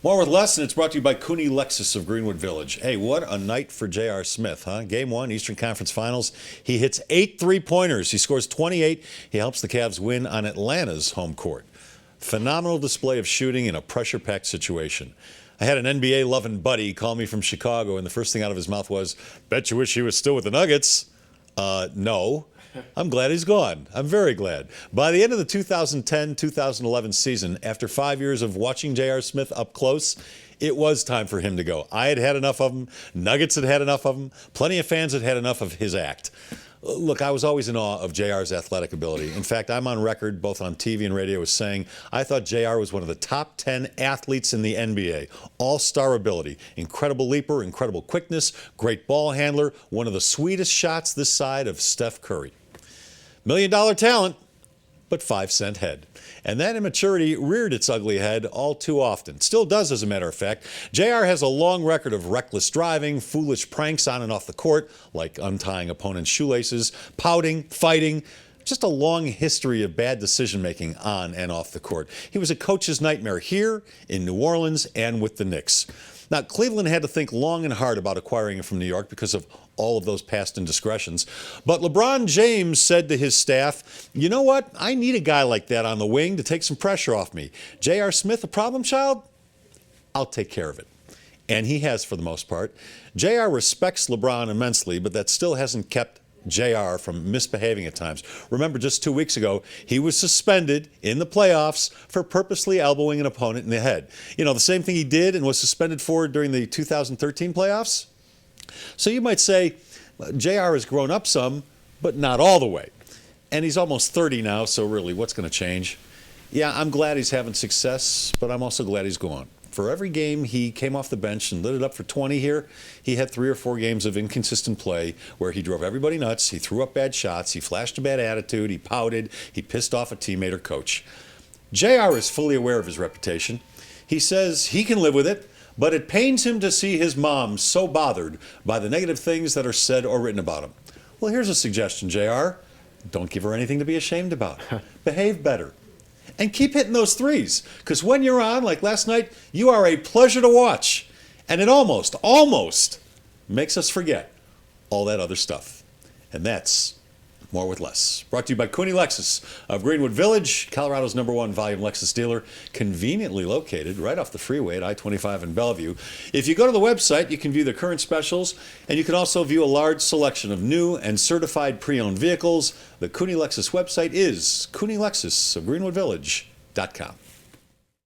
More with less, and it's brought to you by Cooney Lexus of Greenwood Village. Hey, what a night for J.R. Smith, huh? Game 1, Eastern Conference Finals. He hits 8 3-pointers. He scores 28. He helps the Cavs win on Atlanta's home court. Phenomenal display of shooting in a pressure-packed situation. I had an NBA-loving buddy call me from Chicago, and the first thing out of his mouth was, "Bet you wish he was still with the Nuggets." No. I'm glad he's gone. I'm very glad. By the end of the 2010-2011 season, after 5 years of watching J.R. Smith up close, it was time for him to go. I had had enough of him. Nuggets had had enough of him. Plenty of fans had had enough of his act. Look, I was always in awe of JR's athletic ability. In fact, I'm on record, both on TV and radio, as saying I thought JR was one of the top 10 athletes in the NBA. All-star ability, incredible leaper, incredible quickness, great ball handler, one of the sweetest shots this side of Steph Curry. $1 million talent, but 5-cent head. And that immaturity reared its ugly head all too often. Still does, as a matter of fact. JR has a long record of reckless driving, foolish pranks on and off the court, like untying opponents' shoelaces, pouting, fighting. Just a long history of bad decision-making on and off the court. He was a coach's nightmare here, in New Orleans, and with the Knicks. Now, Cleveland had to think long and hard about acquiring him from New York because of all of those past indiscretions. But LeBron James said to his staff, "You know what? I need a guy like that on the wing to take some pressure off me. J.R. Smith, a problem child? I'll take care of it." And he has for the most part. J.R. respects LeBron immensely, but that still hasn't kept JR from misbehaving at times. Remember, just 2 weeks ago, he was suspended in the playoffs for purposely elbowing an opponent in the head. You know, the same thing he did and was suspended for during the 2013 playoffs. So you might say, JR has grown up some, but not all the way. And he's almost 30 now, so really, what's going to change? Yeah, I'm glad he's having success, but I'm also glad he's gone. For every game he came off the bench and lit it up for 20 here, he had 3 or 4 games of inconsistent play where he drove everybody nuts, he threw up bad shots, he flashed a bad attitude, he pouted, he pissed off a teammate or coach. JR is fully aware of his reputation. He says he can live with it, but it pains him to see his mom so bothered by the negative things that are said or written about him. Well, here's a suggestion, JR. Don't give her anything to be ashamed about. Behave better. And keep hitting those threes, because when you're on, like last night, you are a pleasure to watch. And it almost makes us forget all that other stuff. And that's More with Less. Brought to you by Cooney Lexus of Greenwood Village, Colorado's #1 volume Lexus dealer, conveniently located right off the freeway at I-25 in Bellevue. If you go to the website, you can view the current specials, and you can also view a large selection of new and certified pre-owned vehicles. The Cooney Lexus website is CooneyLexus of GreenwoodVillage.com.